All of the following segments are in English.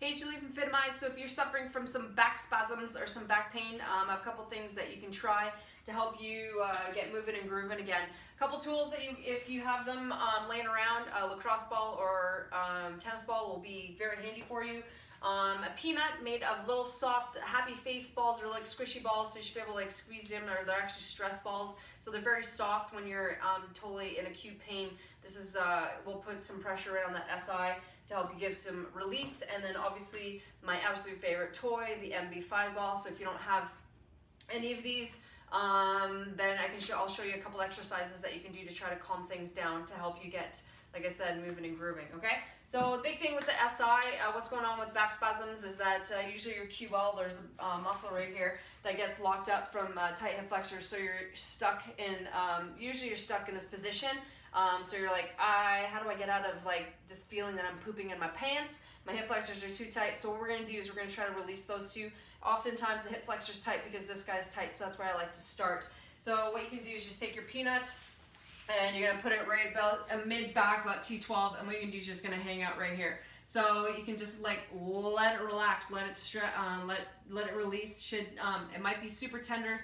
Hey, Julie from Fitimize. So if you're suffering from some back spasms or some back pain, I have a couple things that you can try to help you get moving and grooving again. A couple tools that if you have them laying around, a lacrosse ball or tennis ball will be very handy for you. A peanut made of little soft happy face balls, or like squishy balls, so you should be able to like squeeze them, or they're actually stress balls, so they're very soft when you're totally in acute pain. This is we'll put some pressure right on that SI to help you give some release. And then obviously my absolute favorite toy, the MB5 ball. So if you don't have any of these, then I'll show you a couple exercises that you can do to try to calm things down to help you get, like I said, moving and grooving, okay? So the big thing with the SI, what's going on with back spasms is that usually your QL, there's a muscle right here that gets locked up from tight hip flexors, so you're stuck in, usually you're stuck in this position. So you're like, how do I get out of like this feeling that I'm pooping in my pants? My hip flexors are too tight. So what we're gonna do is we're gonna try to release those two. Oftentimes the hip flexor's tight because this guy's tight, so that's where I like to start. So what you can do is just take your peanuts and you're gonna put it right about a mid back, about T12, and what you can do is just gonna hang out right here. So you can just like let it relax, let it let it release. It might be super tender.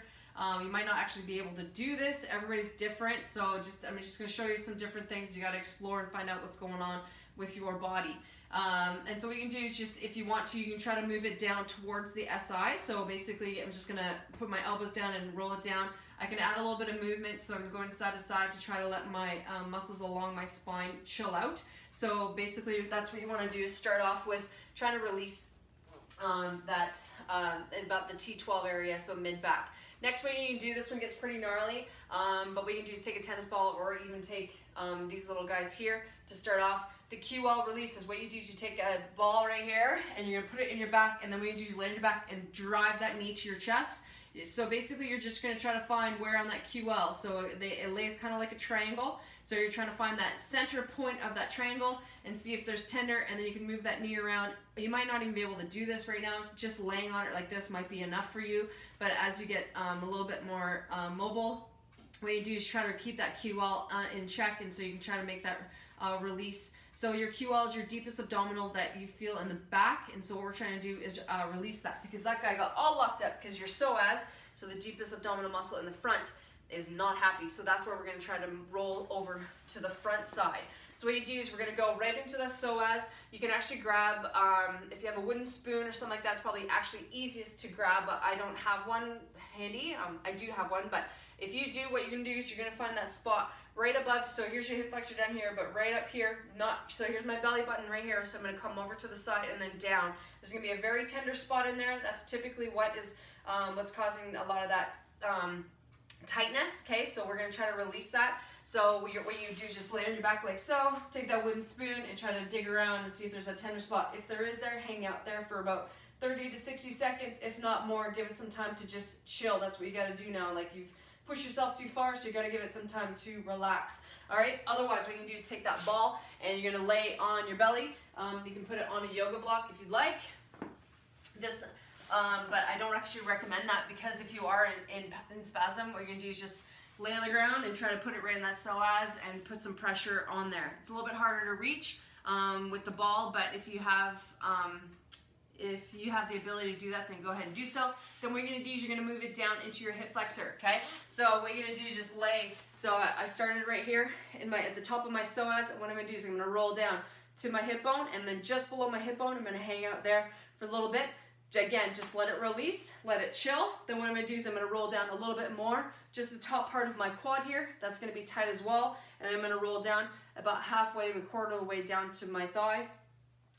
You might not actually be able to do this. Everybody's different, so I'm just going to show you some different things you got to explore and find out what's going on with your body. And so what you can do is just, if you want to, you can try to move it down towards the SI. So basically, I'm just going to put my elbows down and roll it down. I can add a little bit of movement, so I'm going side to side to try to let my muscles along my spine chill out. So basically, that's what you want to do, is start off with trying to release that about the T12 area, so mid-back. Next way you can do, this one gets pretty gnarly, but what you can do is take a tennis ball, or even take these little guys here to start off. The QL release is what you do is you take a ball right here and you're gonna put it in your back, and then what you do is lay on your back and drive that knee to your chest. So basically you're just gonna try to find where on that QL, so it lays kind of like a triangle. So you're trying to find that center point of that triangle and see if there's tender, and then you can move that knee around. You might not even be able to do this right now. Just laying on it like this might be enough for you, but as you get a little bit more mobile, what you do is try to keep that QL in check, and so you can try to make that release. So your QL is your deepest abdominal that you feel in the back, and so what we're trying to do is release that, because that guy got all locked up because your psoas, so the deepest abdominal muscle in the front, is not happy. So that's where we're going to try to roll over to the front side. So what you do is we're going to go right into the psoas. You can actually grab, if you have a wooden spoon or something like that, it's probably actually easiest to grab, but I don't have one handy. I do have one, but if you do, what you're going to do is you're going to find that spot right above. So here's your hip flexor down here, but right up here, so here's my belly button right here. So I'm going to come over to the side and then down. There's going to be a very tender spot in there. That's typically what is what's causing a lot of that tightness. Okay, so we're going to try to release that. So what you do is just lay on your back like so, take that wooden spoon and try to dig around and see if there's a tender spot. If there is there, hang out there for about 30 to 60 seconds, if not more. Give it some time to just chill. That's what you got to do now. Like, you've pushed yourself too far, so you got to give it some time to relax. All right, otherwise what you can do is take that ball and you're going to lay on your belly. You can put it on a yoga block if you'd like. This but I don't actually recommend that, because if you are in spasm, what you're going to do is just lay on the ground and try to put it right in that psoas and put some pressure on there. It's a little bit harder to reach with the ball, but if you have the ability to do that, then go ahead and do so. Then what you're going to do is you're going to move it down into your hip flexor, okay? So what you're going to do is just lay. So I started right here at the top of my psoas, and what I'm going to do is I'm going to roll down to my hip bone, and then just below my hip bone, I'm going to hang out there for a little bit. Again, just let it release, let it chill. Then what I'm going to do is I'm going to roll down a little bit more, just the top part of my quad here. That's going to be tight as well. And I'm going to roll down about halfway, a quarter of the way down to my thigh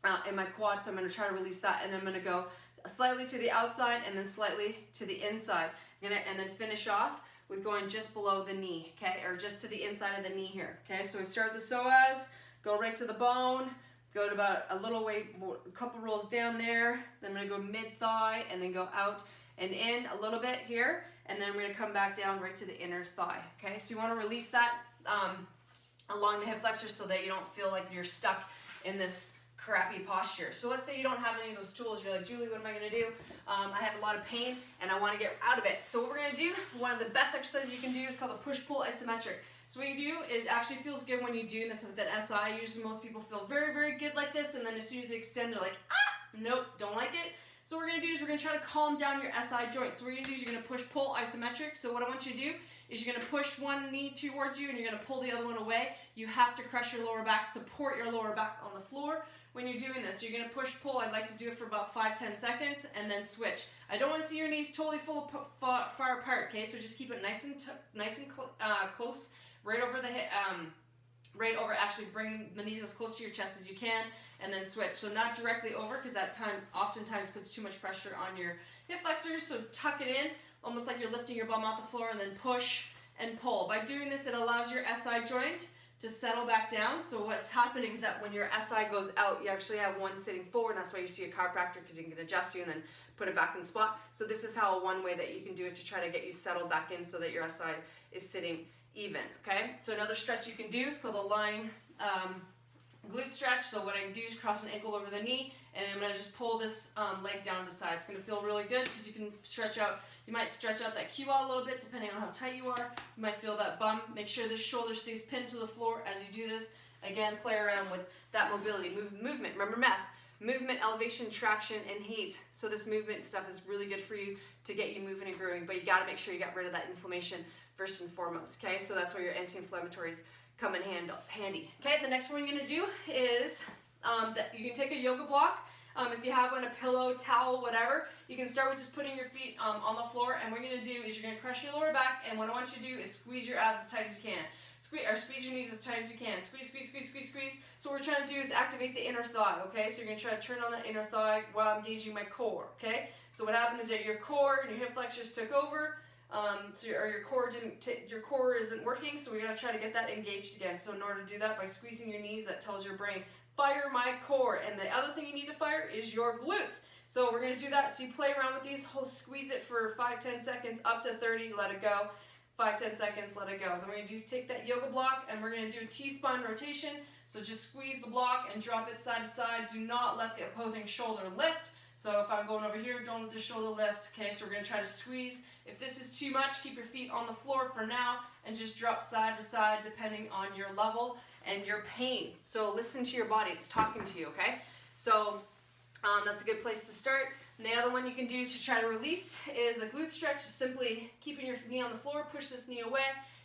and my quad. So I'm going to try to release that, and then I'm going to go slightly to the outside and then slightly to the inside. And then finish off with going just below the knee, okay, or just to the inside of the knee here. Okay, so we start the psoas, go right to the bone. Go to about a little way, a couple rolls down there. Then I'm going to go mid-thigh and then go out and in a little bit here. And then we're going to come back down right to the inner thigh. Okay, so you want to release that along the hip flexor so that you don't feel like you're stuck in this crappy posture. So let's say you don't have any of those tools. You're like, Julie, what am I going to do? I have a lot of pain and I want to get out of it. So what we're going to do, one of the best exercises you can do is called the push-pull isometric. So what you do, it actually feels good when you do this with an SI. Usually most people feel very, very good like this, and then as soon as they extend, they're like, ah! Nope, don't like it. So what we're going to do is we're going to try to calm down your SI joint. So what you're going to do is you're going to push-pull isometric. So what I want you to do is you're going to push one knee towards you and you're going to pull the other one away. You have to crush your lower back, support your lower back on the floor when you're doing this. So you're going to push-pull. I'd like to do it for about 5-10 seconds and then switch. I don't want to see your knees totally far apart, okay? So just keep it nice and close, right over the hip, actually bring the knees as close to your chest as you can, and then switch. So not directly over, because that oftentimes puts too much pressure on your hip flexors. So tuck it in, almost like you're lifting your bum off the floor, and then push and pull. By doing this, it allows your SI joint to settle back down. So what's happening is that when your SI goes out, you actually have one sitting forward. That's why you see a chiropractor, because he can adjust you and then put it back in spot. So this is how one way that you can do it to try to get you settled back in so that your SI is sitting even, okay? So another stretch you can do is called a lying glute stretch. So what I do is cross an ankle over the knee, and I'm going to just pull this leg down to the side. It's going to feel really good because you can stretch out. You might stretch out that QL a little bit depending on how tight you are. You might feel that bum. Make sure this shoulder stays pinned to the floor as you do this. Again, play around with that mobility, movement. Remember meth. Movement, elevation, traction, and heat. So this movement stuff is really good for you to get you moving and grooving, but you got to make sure you get rid of that inflammation first and foremost, okay? So that's where your anti-inflammatories come in handy. Okay, the next one you're going to do is that you can take a yoga block. If you have one, a pillow, towel, whatever, you can start with just putting your feet on the floor, and what you're going to do is you're going to crush your lower back, and what I want you to do is squeeze your abs as tight as you can. Squeeze your knees as tight as you can. Squeeze, squeeze, squeeze, squeeze, squeeze. So what we're trying to do is activate the inner thigh, okay? So you're going to try to turn on the inner thigh while engaging my core, okay? So what happened is that your core and your hip flexors took over, your core isn't working, so we got to try to get that engaged again. So in order to do that, by squeezing your knees, that tells your brain, fire my core. And the other thing you need to fire is your glutes. So we're going to do that. So you play around with these, squeeze it for 5-10 seconds, up to 30, let it go. 5-10 seconds, let it go. Then we're going to do is take that yoga block and we're going to do a T-spine rotation. So just squeeze the block and drop it side to side. Do not let the opposing shoulder lift. So if I'm going over here, don't let the shoulder lift. Okay, so we're going to try to squeeze. If this is too much, keep your feet on the floor for now and just drop side to side depending on your level and your pain. So listen to your body. It's talking to you, okay? So that's a good place to start. And the other one you can do to try to release is a glute stretch. Just simply keeping your knee on the floor, push this knee away,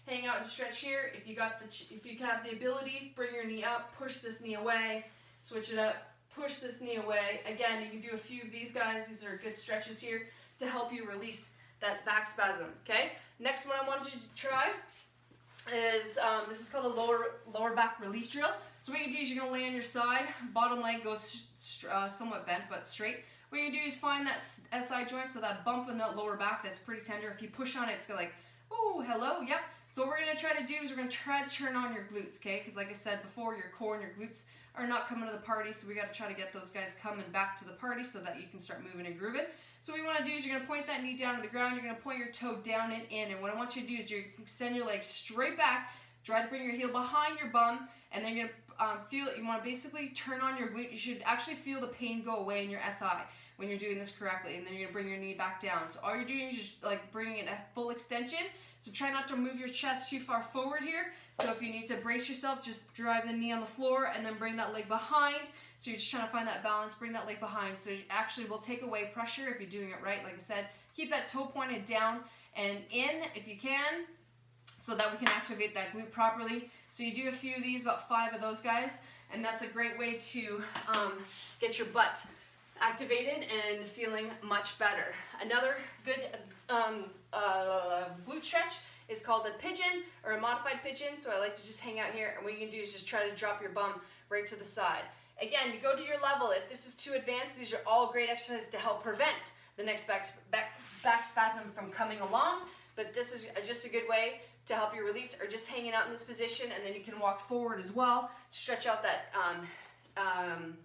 hang out and stretch here. If you have the ability, bring your knee up, push this knee away, switch it up, push this knee away. Again, you can do a few of these guys. These are good stretches here to help you release that back spasm, okay? Next one I want you to try is, this is called a lower back relief drill. So what you do is you're going to lay on your side, bottom leg goes somewhat bent but straight. What you do is find that SI joint, so that bump in that lower back that's pretty tender. If you push on it, it's going to like, oh, hello, yep. So what we're going to try to do is we're going to try to turn on your glutes, okay? Because like I said before, your core and your glutes are not coming to the party, so we got to try to get those guys coming back to the party so that you can start moving and grooving. So what you want to do is you're going to point that knee down to the ground, you're going to point your toe down and in, and what I want you to do is you extend your legs straight back, try to bring your heel behind your bum, and then you're going to you want to basically turn on your glute. You should actually feel the pain go away in your SI when you're doing this correctly, and then you're going to bring your knee back doing. So all you're doing is just like bringing it at full extension. So try not to move your chest too far forward here. So if you need to brace yourself, just drive the knee on the floor and then bring that leg behind. So you're just trying to find that balance, bring that leg behind. So it actually will take away pressure if you're doing it right. Like I said, keep that toe pointed down and in if you can, so that we can activate that glute properly. So you do a few of these, about 5 of those guys, and that's a great way to get your butt activated and feeling much better. Another good glute stretch is called a pigeon or a modified pigeon. So I like to just hang out here, and what you can do is just try to drop your bum right to the side. Again, you go to your level. If this is too advanced, these are all great exercises to help prevent the next back spasm from coming along, but this is just a good way to help you release, or just hanging out in this position, and then you can walk forward as well to stretch out that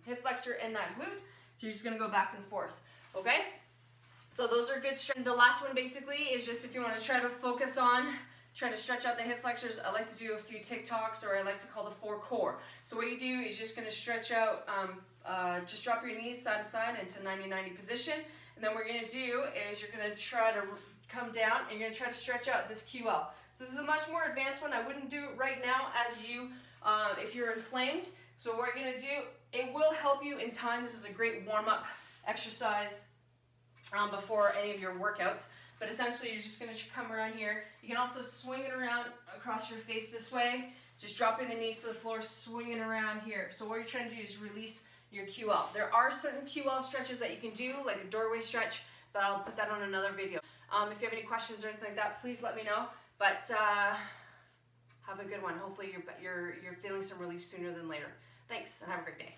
hip flexor and that glute. So you're just going to go back and forth, okay? So those are good stretches. The last one basically is just if you want to try to focus on trying to stretch out the hip flexors. I like to do a few TikToks, or I like to call the 4 core. So what you do is just going to stretch out, just drop your knees side to side into 90-90 position. And then what you're going to do is you're going to try to come down and you're going to try to stretch out this QL. So this is a much more advanced one. I wouldn't do it right now as you, if you're inflamed. So what you're going to do It will help you in time. This is a great warm-up exercise before any of your workouts. But essentially, you're just going to come around here. You can also swing it around across your face this way, just dropping the knees to the floor, swinging around here. So what you're trying to do is release your QL. There are certain QL stretches that you can do, like a doorway stretch, but I'll put that on another video. If you have any questions or anything like that, please let me know. But have a good one. Hopefully you're feeling some relief sooner than later. Thanks, and have a great day.